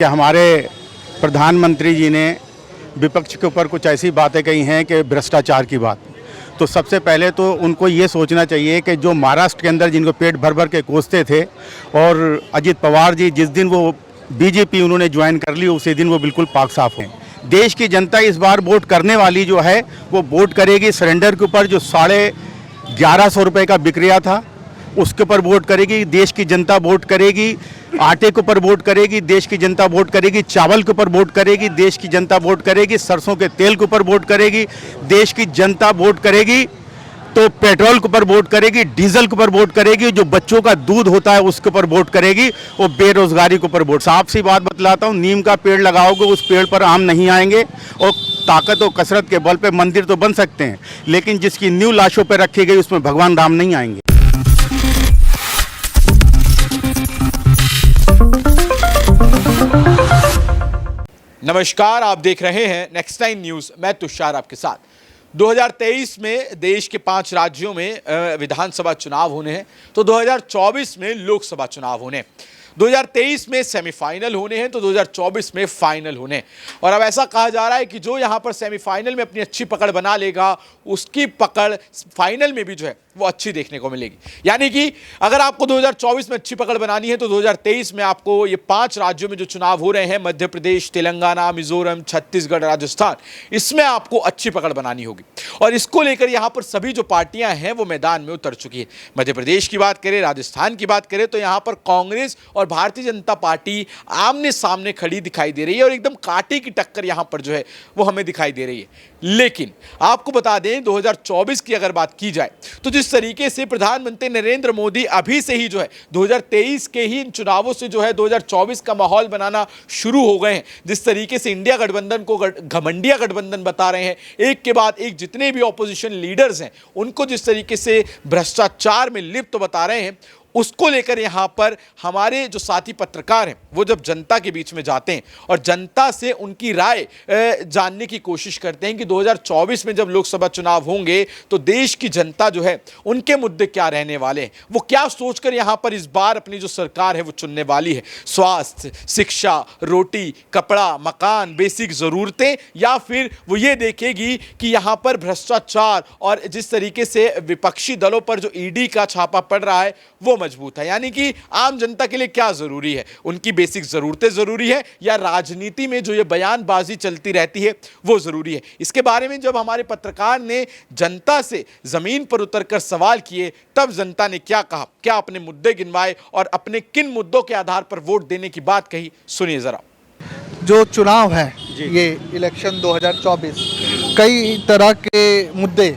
कि हमारे प्रधानमंत्री जी ने विपक्ष के ऊपर कुछ ऐसी बातें कही हैं कि भ्रष्टाचार की बात। तो सबसे पहले तो उनको ये सोचना चाहिए कि जो महाराष्ट्र के अंदर जिनको पेट भर भर के कोसते थे और अजित पवार जी जिस दिन वो बीजेपी उन्होंने ज्वाइन कर ली उसी दिन वो बिल्कुल पाक साफ हैं। देश की जनता इस बार वोट करने वाली जो है वो वोट करेगी सिलेंडर के ऊपर जो 1150 रुपये का बिक रहा था उसके ऊपर वोट करेगी। देश की जनता वोट करेगी आटे के ऊपर वोट करेगी, देश की जनता वोट करेगी चावल के ऊपर वोट करेगी, देश की जनता वोट करेगी सरसों के तेल के ऊपर वोट करेगी, देश की जनता वोट करेगी तो पेट्रोल के ऊपर वोट करेगी, डीजल के ऊपर वोट करेगी, जो बच्चों का दूध होता है उसके ऊपर वोट करेगी और बेरोजगारी के ऊपर वोट। साफ सी बात बतलाता हूँ, नीम का पेड़ लगाओगे उस पेड़ पर आम नहीं आएंगे और ताकत और कसरत के बल पे मंदिर तो बन सकते हैं लेकिन जिसकी नींव लाशों पर रखी गई उसमें भगवान राम नहीं आएंगे। नमस्कार, आप देख रहे हैं नेक्स्ट टाइम न्यूज। मैं तुषार आपके साथ। 2023 में देश के 5 राज्यों में विधानसभा चुनाव होने हैं तो 2024 में लोकसभा चुनाव होने हैं। 2023 में सेमीफाइनल होने हैं तो 2024 में फाइनल होने हैं। और अब ऐसा कहा जा रहा है कि जो यहां पर सेमीफाइनल में अपनी अच्छी पकड़ बना लेगा उसकी पकड़ फाइनल में भी जो है वो अच्छी देखने को मिलेगी। यानी कि अगर आपको 2024 में अच्छी पकड़ बनानी है तो 2023 में आपको ये 5 राज्यों में जो चुनाव हो रहे हैं, मध्य प्रदेश, तेलंगाना, मिजोरम, छत्तीसगढ़, राजस्थान, इसमें आपको अच्छी पकड़ बनानी होगी। और इसको लेकर यहां पर सभी जो पार्टियां हैं वो मैदान में उतर चुकी है। मध्य प्रदेश की बात करें, राजस्थान की बात करें तो यहां पर कांग्रेस और भारतीय जनता पार्टी आमने सामने खड़ी दिखाई दे रही है और एकदम कांटे की टक्कर यहां पर जो है वो हमें दिखाई दे रही है। लेकिन आपको बता दें 2024 की अगर बात की जाए तो जिस तरीके से प्रधानमंत्री नरेंद्र मोदी अभी से ही जो है 2023 के ही इन चुनावों से जो है 2024 का माहौल बनाना शुरू हो गए हैं, जिस तरीके से इंडिया गठबंधन को घमंडिया गठबंधन बता रहे हैं, एक के बाद एक जितने भी ऑपोजिशन लीडर्स हैं उनको जिस तरीके से भ्रष्टाचार में लिप्त बता रहे हैं, उसको लेकर यहां पर हमारे जो साथी पत्रकार हैं वो जब जनता के बीच में जाते हैं और जनता से उनकी राय जानने की कोशिश करते हैं कि 2024 में जब लोकसभा चुनाव होंगे तो देश की जनता जो है उनके मुद्दे क्या रहने वाले हैं, वो क्या सोचकर यहां पर इस बार अपनी जो सरकार है वो चुनने वाली है। स्वास्थ्य, शिक्षा, रोटी, कपड़ा, मकान, बेसिक ज़रूरतें, या फिर वो ये देखेगी कि यहां पर भ्रष्टाचार और जिस तरीके से विपक्षी दलों पर जो ईडी का छापा पड़ रहा है वो मजबूत है। यानी कि आम जनता के लिए क्या जरूरी है, उनकी बेसिक जरूरतें जरूरी है या राजनीति में जो ये बयानबाजी चलती रहती है वो जरूरी है। इसके बारे में जब हमारे पत्रकार ने जनता से जमीन पर उतरकर सवाल किए तब जनता ने क्या कहा, क्या अपने मुद्दे गिनवाए और अपने किन मुद्दों के आधार पर वोट देने की बात कही, सुनिए जरा। जो चुनाव है ये इलेक्शन 2024, कई तरह के मुद्दे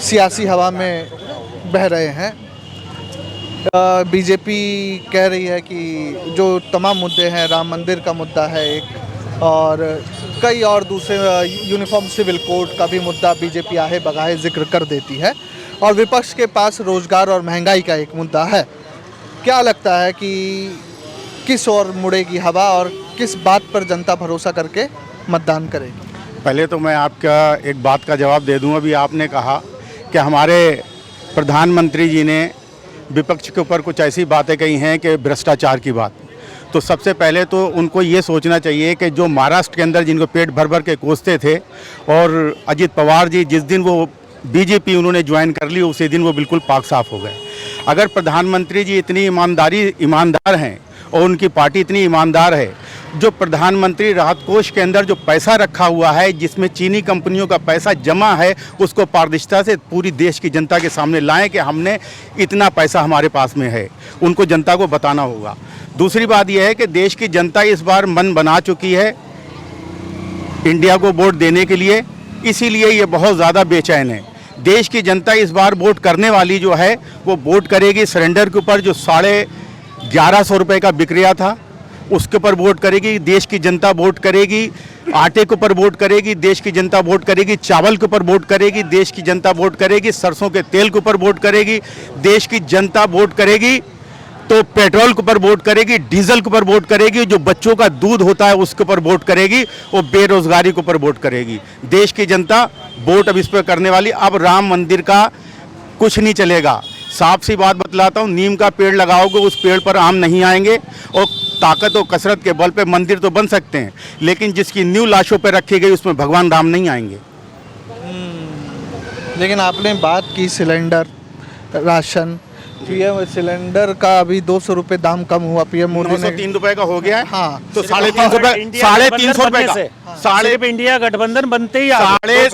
सियासी हवा में बह रहे हैं। बीजेपी कह रही है कि जो तमाम मुद्दे हैं, राम मंदिर का मुद्दा है एक, और कई और दूसरे यूनिफॉर्म सिविल कोड का भी मुद्दा बीजेपी आहे बगाहे जिक्र कर देती है, और विपक्ष के पास रोजगार और महंगाई का एक मुद्दा है। क्या लगता है कि किस ओर मुड़ेगी हवा और किस बात पर जनता भरोसा करके मतदान करेगी? पहले तो मैं आपका एक बात का जवाब दे दूँ। अभी आपने कहा कि हमारे प्रधानमंत्री जी ने विपक्ष के ऊपर कुछ ऐसी बातें कही हैं कि भ्रष्टाचार की बात। तो सबसे पहले तो उनको ये सोचना चाहिए कि जो महाराष्ट्र के अंदर जिनको पेट भर भर के कोसते थे और अजित पवार जी जिस दिन वो बीजेपी उन्होंने ज्वाइन कर ली उसी दिन वो बिल्कुल पाक साफ हो गए। अगर प्रधानमंत्री जी इतनी ईमानदार हैं और उनकी पार्टी इतनी ईमानदार है, जो प्रधानमंत्री राहत कोष के अंदर जो पैसा रखा हुआ है जिसमें चीनी कंपनियों का पैसा जमा है उसको पारदर्शिता से पूरी देश की जनता के सामने लाएं कि हमने इतना पैसा हमारे पास में है, उनको जनता को बताना होगा। दूसरी बात यह है कि देश की जनता इस बार मन बना चुकी है इंडिया को वोट देने के लिए, इसीलिए ये बहुत ज़्यादा बेचैन है। देश की जनता इस बार वोट करने वाली जो है वो वोट करेगी सिलेंडर के ऊपर जो 1150 रुपये का बिक रहा था उसके ऊपर वोट करेगी, देश की जनता वोट करेगी आटे के ऊपर वोट करेगी, देश की जनता वोट करेगी चावल के ऊपर वोट करेगी, देश की जनता वोट करेगी सरसों के तेल के ऊपर वोट करेगी, देश की जनता वोट करेगी तो पेट्रोल के ऊपर वोट करेगी, डीजल के ऊपर वोट करेगी, जो बच्चों का दूध होता है उसके ऊपर वोट करेगी और बेरोजगारी के ऊपर वोट करेगी। देश की जनता वोट अब इस पर करने वाली। अब राम मंदिर का कुछ नहीं चलेगा, साफ सी बात बतलाता हूँ, नीम का पेड़ लगाओगे उस पेड़ पर आम नहीं आएंगे, और ताकत और कसरत के बल पे मंदिर तो बन सकते हैं, लेकिन जिसकी नींव लाशों पर रखी गई उसमें भगवान राम नहीं आएंगे। लेकिन आपने बात की सिलेंडर, राशन, पीएम सिलेंडर का अभी 200 रुपये दाम कम हुआ, पीएम मोदी ने 3 रुपए का हो गया है। हाँ। तो 350 रुपए, 350 रुपए का, सिर्फ इंडिया गठबंधन बनते ही साढ़े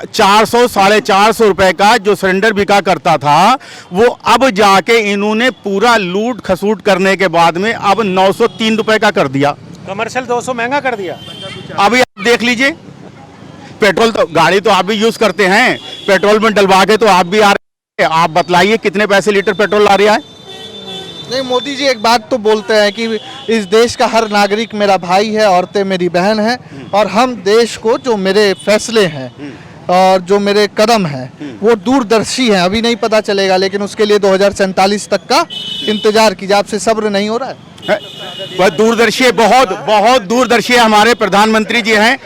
400 450 रुपए का जो सिलेंडर बिका करता था, वो अब जाके इन्होंने पूरा लूट खसूट करने के बाद में अब 903 रुपए का कर दिया। कमर्शियल 200 महंगा कर दिया। अभी आप देख लीजिए, पेट्रोल तो गाड़ी तो आप भी यूज करते हैं, पेट्रोल में डलवा के तो आप भी आ रहे हैं, आप बतलाइए कितने पैसे लीटर पेट्रोल आ रहा है? नहीं, मोदी जी एक बात तो बोलते हैं कि इस देश का हर नागरिक मेरा भाई है, औरतें मेरी बहन है, और हम देश को जो मेरे फैसले हैं और जो मेरे कदम हैं वो दूरदर्शी हैं। अभी नहीं पता चलेगा, लेकिन उसके लिए 2047 तक का इंतजार कीजिए। आपसे सब्र नहीं हो रहा है? वह दूरदर्शी है, बहुत बहुत दूरदर्शी है हमारे प्रधानमंत्री जी हैं।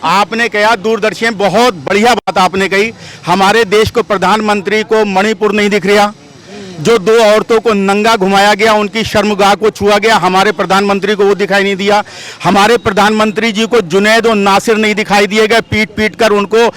आपने कहा दूरदर्शी हैं, बहुत बढ़िया बात आपने कही। हमारे देश को प्रधानमंत्री को मणिपुर नहीं दिख रहा, जो 2 औरतों को नंगा घुमाया गया, उनकी शर्मगाह को छुआ गया, हमारे प्रधानमंत्री को वो दिखाई नहीं दिया। हमारे प्रधानमंत्री जी को जुनैद और नासिर नहीं दिखाई दिए गए, पीट पीट कर उनको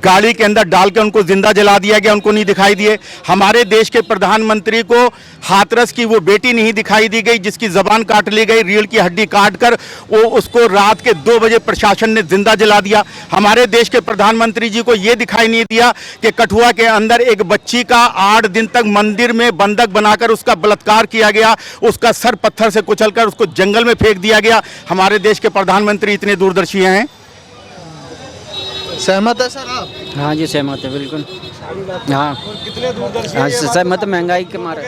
गाड़ी के अंदर डाल के उनको जिंदा जला दिया गया, उनको नहीं दिखाई दिए। हमारे देश के प्रधानमंत्री को हाथरस की वो बेटी नहीं दिखाई दी गई जिसकी जबान काट ली गई, रीढ़ की हड्डी काट कर वो उसको रात के 2 बजे प्रशासन ने जिंदा जला दिया। हमारे देश के प्रधानमंत्री जी को ये दिखाई नहीं दिया कि कठुआ के अंदर एक बच्ची का 8 दिन तक मंदिर में बंधक बनाकर उसका बलात्कार किया गया, उसका सर पत्थर से कुचलकर उसको जंगल में फेंक दिया गया। हमारे देश के प्रधानमंत्री इतने दूरदर्शी हैं। सहमत है सर आप? हाँ जी, सहमत है बिल्कुल। हाँ, कितने दूरदर्शी हाँ सहमत, महंगाई के मारे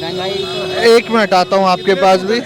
महंगाई। एक मिनट आता हूँ आपके पास भी।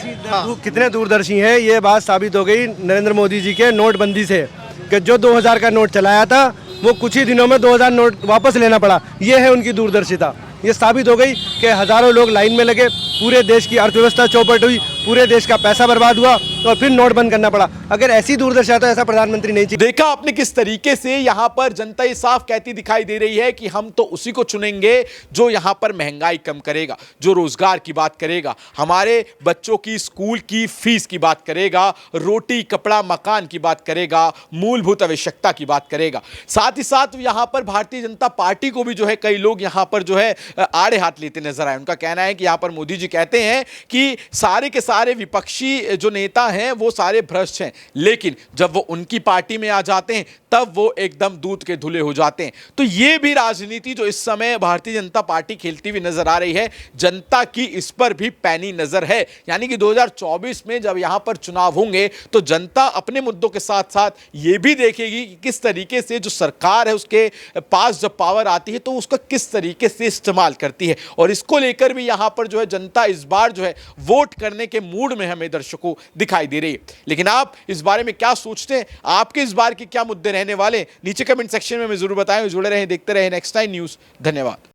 कितने दूरदर्शी हैं, ये बात साबित हो गई नरेंद्र मोदी जी के नोटबंदी से, कि जो 2000 का नोट चलाया था वो कुछ ही दिनों में 2000 नोट वापस लेना पड़ा। ये है उनकी दूरदर्शिता। ये साबित हो गई कि हजारों लोग लाइन में लगे, पूरे देश की अर्थव्यवस्था चौपट हुई, पूरे देश का पैसा बर्बाद हुआ और फिर नोट बंद करना पड़ा। अगर ऐसी दूरदर्शिता तो ऐसा प्रधानमंत्री नहीं चाहिए। देखा आपने किस तरीके से यहां पर जनता ये साफ कहती दिखाई दे रही है कि हम तो उसी को चुनेंगे जो यहां पर महंगाई कम करेगा, जो रोजगार की बात करेगा, हमारे बच्चों की स्कूल की फीस की बात करेगा, रोटी कपड़ा मकान की बात करेगा, मूलभूत आवश्यकता की बात करेगा। साथ ही साथ यहां पर भारतीय जनता पार्टी को भी जो है कई लोग यहां पर जो है आड़े हाथ लेते नजर आए। उनका कहना है कि यहां पर मोदी जी कहते हैं कि सारे के सारे विपक्षी जो नेता हैं वो सारे भ्रष्ट हैं, लेकिन जब वो उनकी पार्टी में आ जाते हैं तब वो एकदम दूध के धुले हो जाते हैं। तो ये भी राजनीति जो इस समय भारतीय जनता पार्टी खेलती हुई नजर आ रही है, जनता की इस पर भी पैनी नजर है। यानी कि 2024 में जब यहां पर चुनाव होंगे तो जनता अपने मुद्दों के साथ साथ ये भी देखेगी कि किस तरीके से जो सरकार है उसके पास जब पावर आती है तो उसका किस तरीके से इस्तेमाल करती है। और इसको लेकर भी यहां पर जो है जनता इस बार जो है वोट करने के मूड में हमें दर्शकों दिखाई दे रही है। लेकिन आप इस बारे में क्या सोचते हैं, आपके इस बार के क्या मुद्दे रहने वाले, नीचे कमेंट सेक्शन में जरूर बताएं। जुड़े रहें, देखते रहें नेक्स्ट टाइम न्यूज़। धन्यवाद।